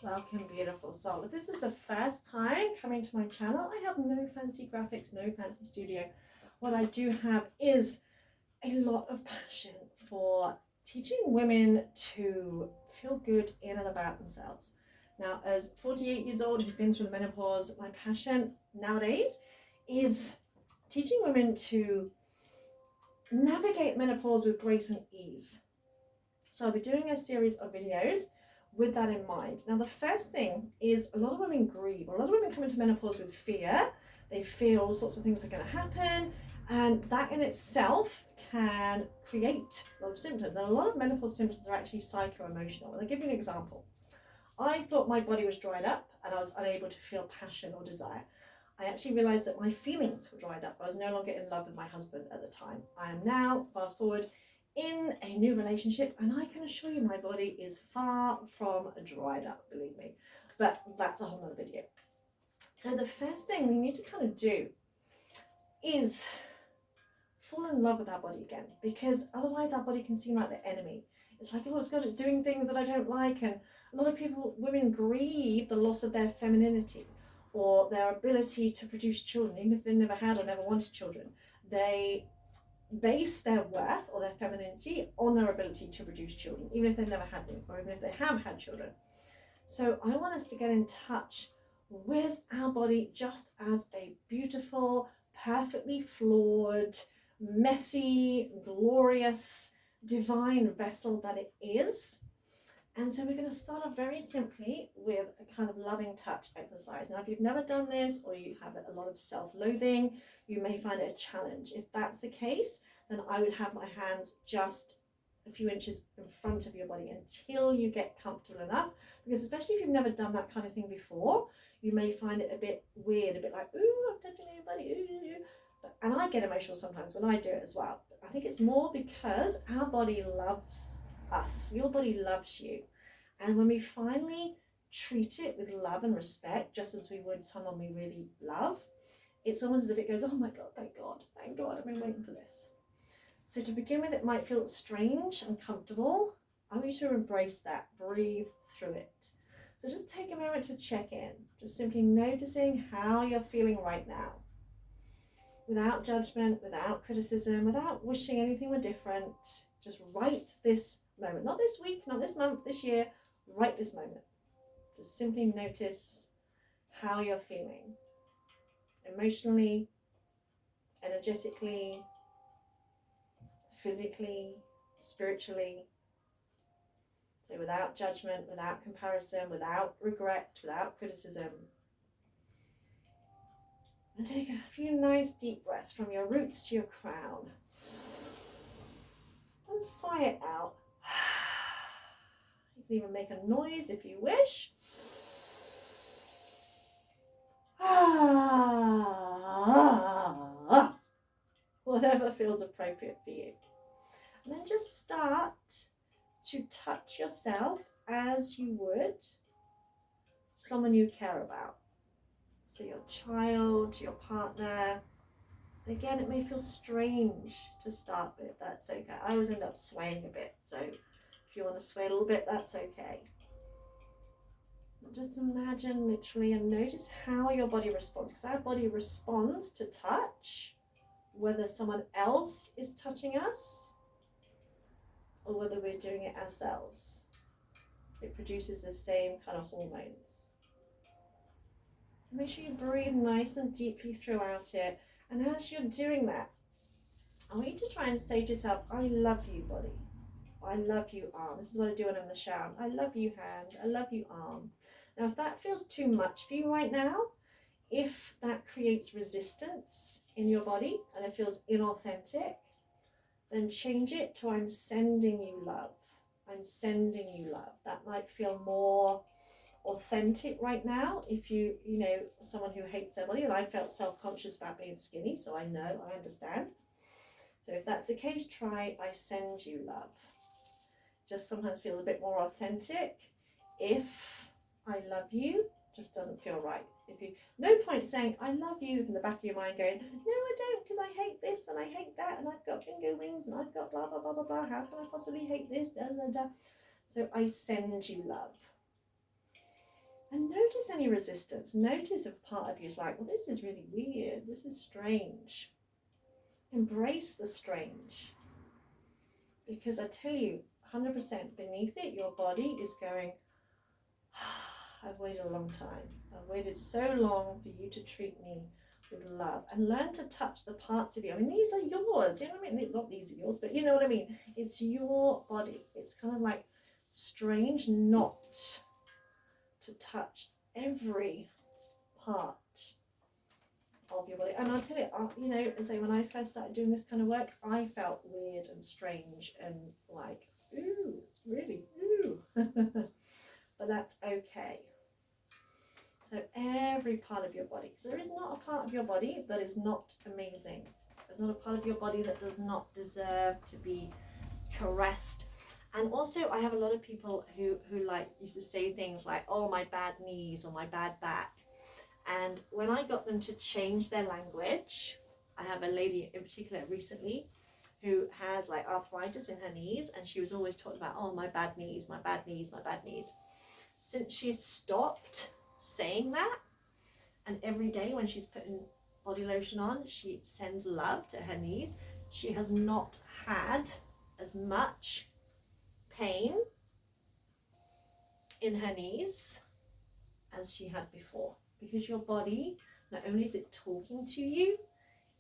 Welcome, beautiful soul. If this is the first time coming to my channel, I have no fancy graphics, no fancy studio. What I do have is a lot of passion for teaching women to feel good in and about themselves. Now, as 48 years old who's been through the menopause, my passion nowadays is teaching women to navigate menopause with grace and ease. So I'll be doing a series of videos with that in mind. Now, the first thing is a lot of women grieve. A lot of women come into menopause with fear. They fear all sorts of things are going to happen, and that in itself can create a lot of symptoms. And a lot of menopause symptoms are actually psycho-emotional. And I'll give you an example. I thought my body was dried up and I was unable to feel passion or desire. I actually realized that my feelings were dried up. I was no longer in love with my husband at the time. I am now, fast forward, in a new relationship, and I can assure you my body is far from dried up, believe me. But that's a whole other video. So the first thing we need to kind of do is fall in love with our body again, because otherwise our body can seem like the enemy. It's like, oh, it's got doing things that I don't like. And a lot of people, women, grieve the loss of their femininity or their ability to produce children, even if they never had or never wanted children. They base their worth or their femininity on their ability to produce children, even if they've never had them, or even if they have had children. So I want us to get in touch with our body just as a beautiful, perfectly flawed, messy, glorious, divine vessel that it is. And so we're going to start off very simply with a kind of loving touch exercise. Now, if you've never done this or you have a lot of self-loathing, you may find it a challenge. If that's the case, then I would have my hands just a few inches in front of your body until you get comfortable enough. Because especially if you've never done that kind of thing before, you may find it a bit weird, a bit like, ooh, I'm touching your body, ooh. And I get emotional sometimes when I do it as well. But I think it's more because our body loves us. Your body loves you. And when we finally treat it with love and respect, just as we would someone we really love, it's almost as if it goes, oh my God, thank God, I've been waiting for this. So to begin with, it might feel strange and uncomfortable. I want you to embrace that, breathe through it. So just take a moment to check in, just simply noticing how you're feeling right now. Without judgment, without criticism, without wishing anything were different, just right this moment. Not this week, not this month, this year, right this moment. Just simply notice how you're feeling. Emotionally, energetically, physically, spiritually. So without judgment, without comparison, without regret, without criticism. And take a few nice deep breaths from your roots to your crown. And sigh it out. You can even make a noise if you wish. Whatever feels appropriate for you. And then just start to touch yourself as you would someone you care about. So your child, your partner. Again, it may feel strange to start with. That's okay. I always end up swaying a bit. So if you want to sway a little bit, that's okay. Just imagine literally and notice how your body responds. Because our body responds to touch, whether someone else is touching us or whether we're doing it ourselves. It produces the same kind of hormones. Make sure you breathe nice and deeply throughout it. And as you're doing that, I want you to try and say to yourself, I love you, body. I love you, arm. This is what I do when I'm in the shower. I love you, hand. I love you, arm. Now, if that feels too much for you right now, if that creates resistance in your body and it feels inauthentic, then change it to I'm sending you love. I'm sending you love. That might feel more authentic right now. If you know, someone who hates their body, and I felt self-conscious about being skinny, so I know, I understand. So if that's the case, try I send you love. Just sometimes feels a bit more authentic. If I love you just doesn't feel right. If you, no point saying I love you from the back of your mind going, no I don't, because I hate this and I hate that and I've got finger wings and I've got blah blah blah blah blah, how can I possibly hate this, da da da. So I send you love. And notice any resistance. Notice if part of you is like, well, this is really weird. This is strange. Embrace the strange. Because I tell you, 100% beneath it, your body is going, I've waited a long time. I've waited so long for you to treat me with love, and learn to touch the parts of you. I mean, these are yours. You know what I mean? Not these are yours, but you know what I mean. It's your body. It's kind of like strange not to touch every part of your body. And I'll tell you, you know, as I say, when I first started doing this kind of work, I felt weird and strange and like, ooh, it's really, ooh. But that's okay. So every part of your body, because there is not a part of your body that is not amazing. There's not a part of your body that does not deserve to be caressed. And also, I have a lot of people who like used to say things like, oh, my bad knees or my bad back. And when I got them to change their language, I have a lady in particular recently who has like arthritis in her knees, and she was always talking about, oh, my bad knees, my bad knees, my bad knees. Since she's stopped saying that, and every day when she's putting body lotion on, she sends love to her knees, she has not had as much pain in her knees as she had before. Because your body, not only is it talking to you,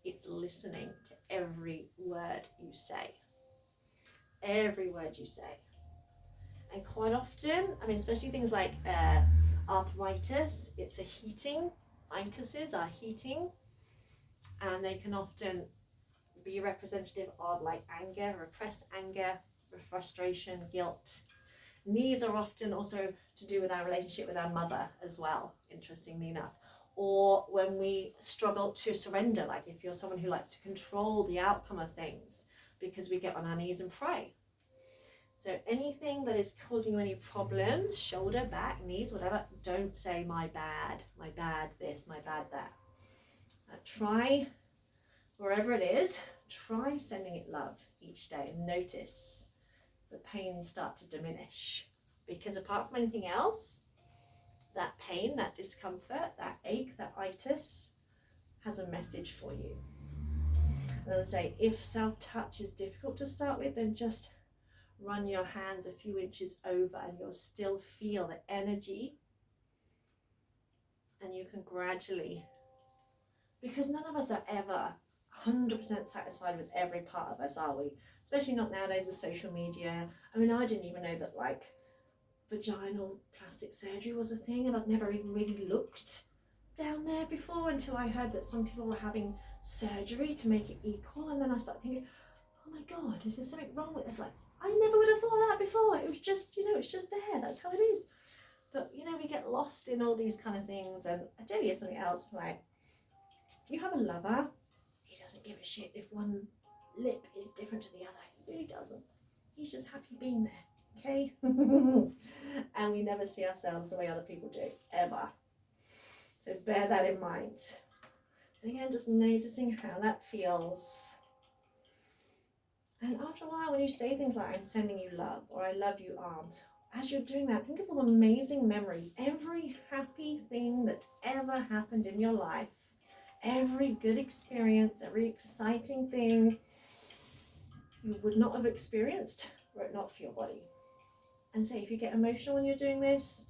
it's listening to every word you say. Every word you say. And quite often, I mean, especially things like arthritis, it's a heating. Itises are heating, and they can often be representative of like anger, repressed anger, frustration, guilt. Knees are often also to do with our relationship with our mother as well, interestingly enough. Or when we struggle to surrender, like if you're someone who likes to control the outcome of things, because we get on our knees and pray. So anything that is causing you any problems, shoulder, back, knees, whatever, don't say my bad this, my bad that. Try, wherever it is, try sending it love each day, and notice the pain start to diminish. Because apart from anything else, that pain, that discomfort, that ache, that itis has a message for you. And as I say, if self-touch is difficult to start with, then just run your hands a few inches over and you'll still feel the energy, and you can gradually, because none of us are ever 100% satisfied with every part of us, are we? Especially not nowadays with social media. I mean, I didn't even know that like vaginal plastic surgery was a thing, and I'd never even really looked down there before until I heard that some people were having surgery to make it equal. And then I started thinking, oh my God, is there something wrong with this? Like, I never would have thought of that before. It was just, you know, it's just there. That's how it is. But, you know, we get lost in all these kind of things. And I tell you something else, like, if you have a lover, he doesn't give a shit if one lip is different to the other. He really doesn't. He's just happy being there, okay? And we never see ourselves the way other people do, ever. So bear that in mind. And again, just noticing how that feels. And after a while, when you say things like, I'm sending you love, or I love you, as you're doing that, think of all the amazing memories, every happy thing that's ever happened in your life, every good experience, every exciting thing you would not have experienced were it not for your body. And say, if you get emotional when you're doing this,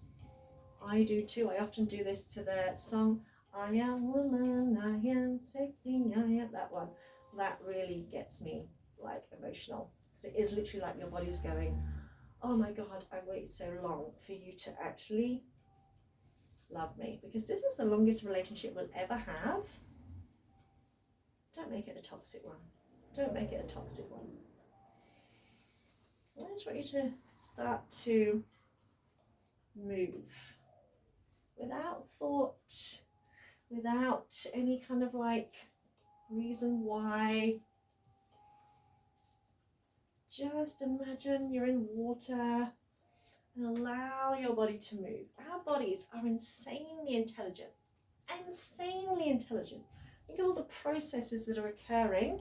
I do too. I often do this to the song, I am woman, I am sexy, I am, that one. That really gets me like emotional, because it is literally like your body's going, oh my God, I waited so long for you to actually love me, because this is the longest relationship we'll ever have. Don't make it a toxic one. Don't make it a toxic one. I just want you to start to move without thought, without any kind of like reason why. Just imagine you're in water and allow your body to move. Our bodies are insanely intelligent. Insanely intelligent. Think of all the processes that are occurring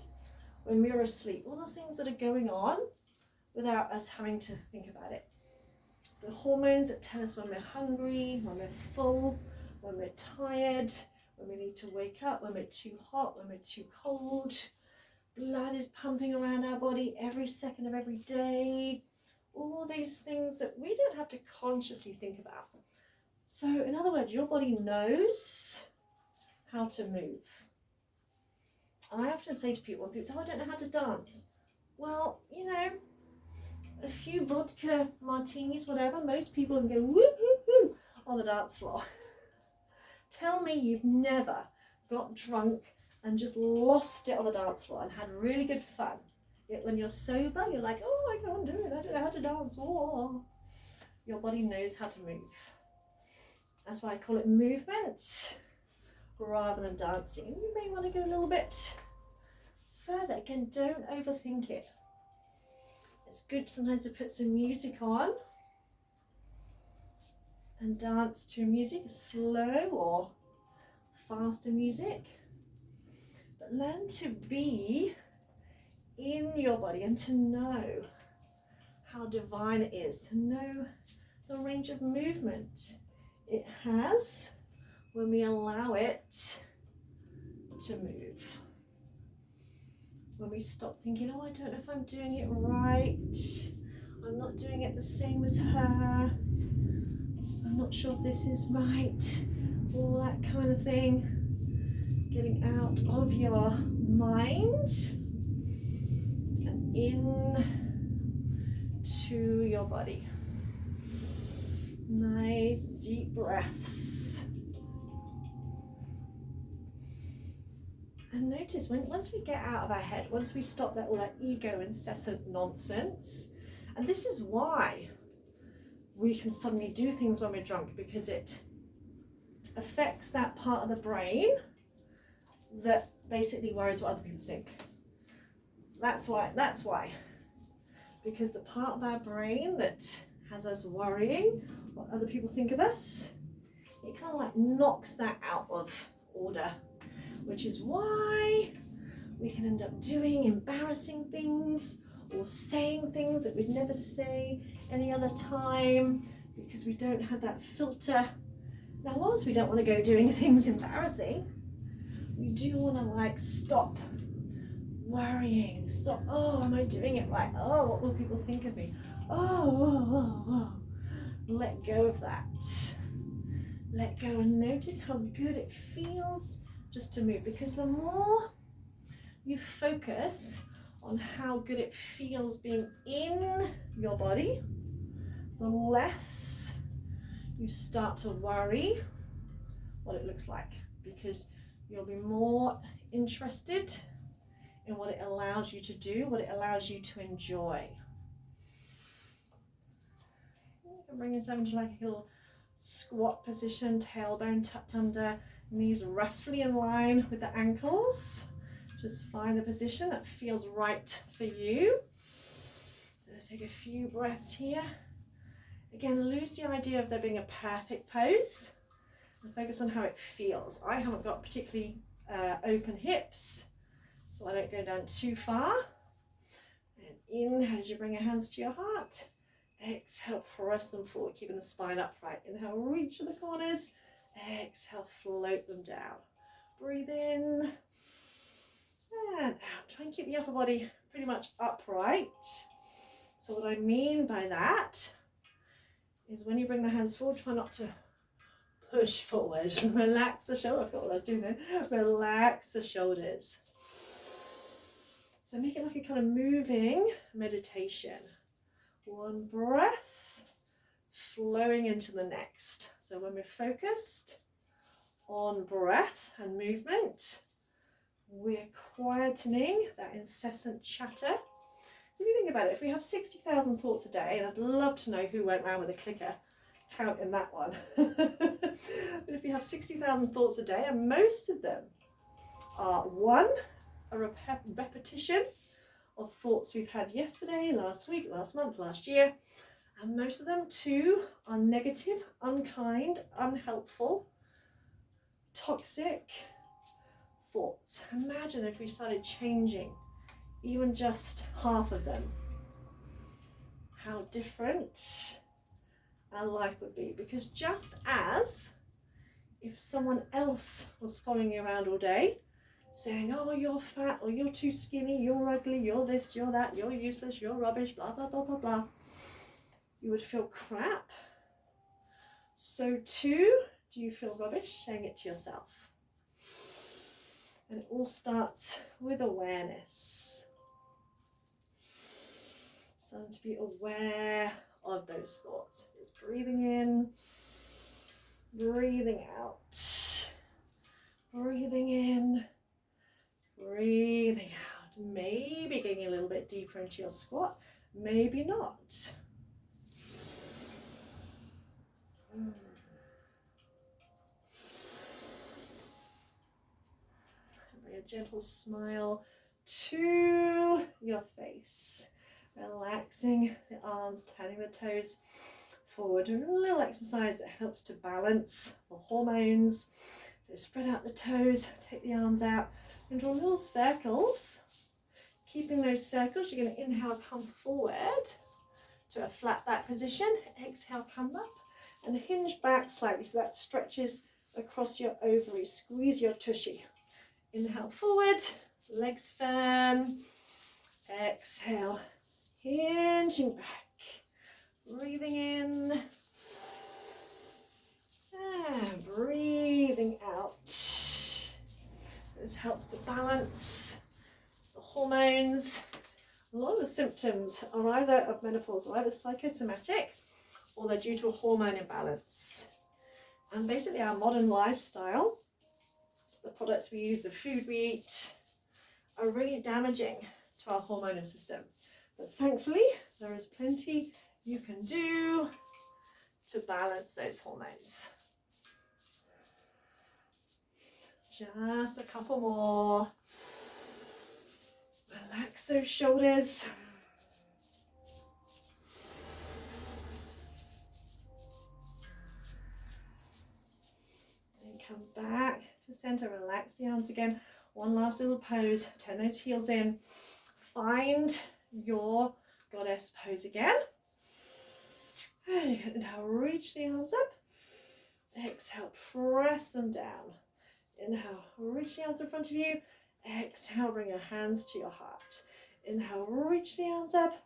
when we're asleep, all the things that are going on without us having to think about it. The hormones that tell us when we're hungry, when we're full, when we're tired, when we need to wake up, when we're too hot, when we're too cold. Blood is pumping around our body every second of every day. All these things that we don't have to consciously think about. So in other words, your body knows how to move. And I often say to people, when people say, oh, I don't know how to dance. Well, you know, a few vodka martinis, whatever, most people can go woo hoo hoo on the dance floor. Tell me you've never got drunk and just lost it on the dance floor and had really good fun. Yet when you're sober, you're like, oh, I can't do it, I don't know how to dance. Oh. Your body knows how to move. That's why I call it movement rather than dancing. And you may want to go a little bit further. Again, don't overthink it. It's good sometimes to put some music on and dance to music, slow or faster music. But learn to be in your body and to know how divine it is, to know the range of movement it has when we allow it to move. When we stop thinking, oh, I don't know if I'm doing it right, I'm not doing it the same as her, I'm not sure if this is right, all that kind of thing. Getting out of your mind and in to your body. Nice deep breaths. And notice once we get out of our head, once we stop all that ego incessant nonsense, and this is why we can suddenly do things when we're drunk, because it affects that part of the brain that basically worries what other people think. That's why. Because the part of our brain that has us worrying what other people think of us, it kind of like knocks that out of order, which is why we can end up doing embarrassing things or saying things that we'd never say any other time because we don't have that filter. Now, whilst we don't want to go doing things embarrassing, we do want to like stop worrying, stop, oh, am I doing it right? Oh, what will people think of me? Oh. Let go of that. Let go and notice how good it feels just to move, because the more you focus on how good it feels being in your body, the less you start to worry what it looks like, because you'll be more interested in what it allows you to do, what it allows you to enjoy. You can bring yourself into like a little squat position, tailbone tucked under, knees roughly in line with the ankles. Just find a position that feels right for you. Let's take a few breaths here. Again, lose the idea of there being a perfect pose and focus on how it feels. I haven't got particularly open hips, so I don't go down too far. And inhale as you bring your hands to your heart. Exhale, press them forward, keeping the spine upright. Inhale, reach to the corners. Exhale, float them down. Breathe in and out. Try and keep the upper body pretty much upright. So what I mean by that is when you bring the hands forward, try not to push forward. Relax the shoulder. I forgot what I was doing there. Relax the shoulders. So make it like a kind of moving meditation. One breath, flowing into the next. So when we're focused on breath and movement, we're quietening that incessant chatter. So if you think about it, if we have 60,000 thoughts a day, and I'd love to know who went around with a clicker counting that one. But if you have 60,000 thoughts a day, and most of them are one, a repetition of thoughts we've had yesterday, last week, last month, last year, and most of them, two, are negative, unkind, unhelpful, toxic thoughts. Imagine if we started changing even just half of them. How different our life would be. Because just as if someone else was following you around all day, saying, oh, you're fat, or you're too skinny, you're ugly, you're this, you're that, you're useless, you're rubbish, blah, blah, blah, blah, blah, you would feel crap. So too, do you feel rubbish saying it to yourself? And it all starts with awareness. Starting to be aware of those thoughts. Just breathing in, breathing out, breathing in, breathing out. Maybe getting a little bit deeper into your squat, maybe not. Bring a gentle smile to your face. Relaxing the arms, turning the toes forward. A little exercise that helps to balance the hormones. So spread out the toes, take the arms out, and draw little circles. Keeping those circles, you're going to inhale, come forward to a flat back position. Exhale, come up and hinge back slightly so that stretches across your ovaries. Squeeze your tushy. Inhale forward, legs firm. Exhale, hinging back. Breathing in and breathing out. This helps to balance the hormones. A lot of the symptoms are either of menopause or either psychosomatic or they're due to a hormone imbalance. And basically our modern lifestyle, the products we use, the food we eat, are really damaging to our hormonal system. But thankfully, there is plenty you can do to balance those hormones. Just a couple more. Relax those shoulders. And come back to center. Relax the arms again. One last little pose. Turn those heels in. Find your goddess pose again. And you can inhale, reach the arms up. Exhale, press them down. Inhale, reach the arms in front of you. Exhale, bring your hands to your heart. Inhale, reach the arms up.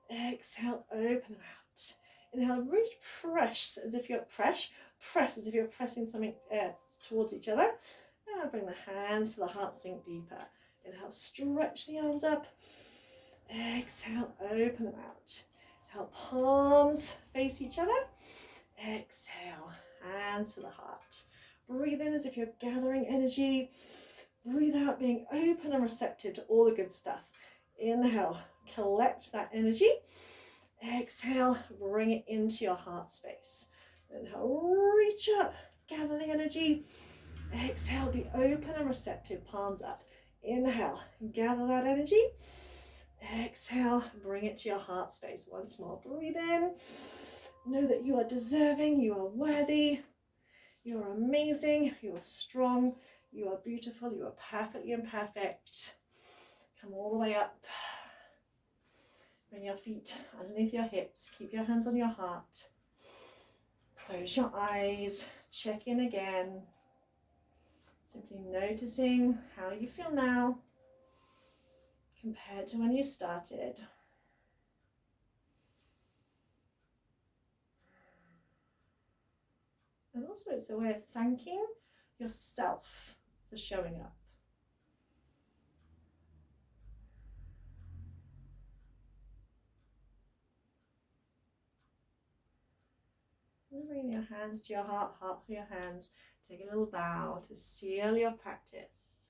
Exhale, open them out. Inhale, reach, press as if you're pressing something towards each other. Now bring the hands to the heart, sink deeper. Inhale, stretch the arms up. Exhale, open them out. Inhale, palms face each other. Exhale, hands to the heart. Breathe in as if you're gathering energy. Breathe out, being open and receptive to all the good stuff. Inhale, collect that energy. Exhale, bring it into your heart space. Inhale, reach up, gather the energy. Exhale, be open and receptive, palms up. Inhale, gather that energy. Exhale, bring it to your heart space. Once more, breathe in. Know that you are deserving, you are worthy, you are amazing, you are strong, you are beautiful, you are perfectly imperfect. Come all the way up. Bring your feet underneath your hips. Keep your hands on your heart. Close your eyes. Check in again. Simply noticing how you feel now compared to when you started. And also it's a way of thanking yourself for showing up. And bring your hands to your heart, heart to your hands. Take a little bow to seal your practice.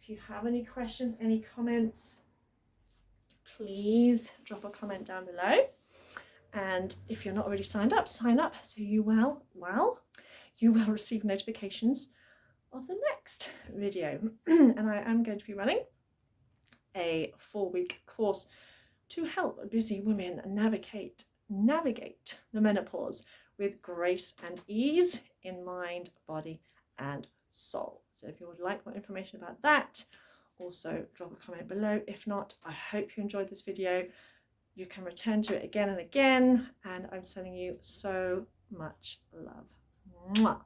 If you have any questions, any comments, please drop a comment down below. And if you're not already signed up, sign up so you will receive notifications of the next video. And I am going to be running a 4-week course to help busy women navigate the menopause with grace and ease in mind, body and soul. So if you would like more information about that, also drop a comment below. If not, I hope you enjoyed this video. You can return to it again and again, and I'm sending you so much love. Mwah.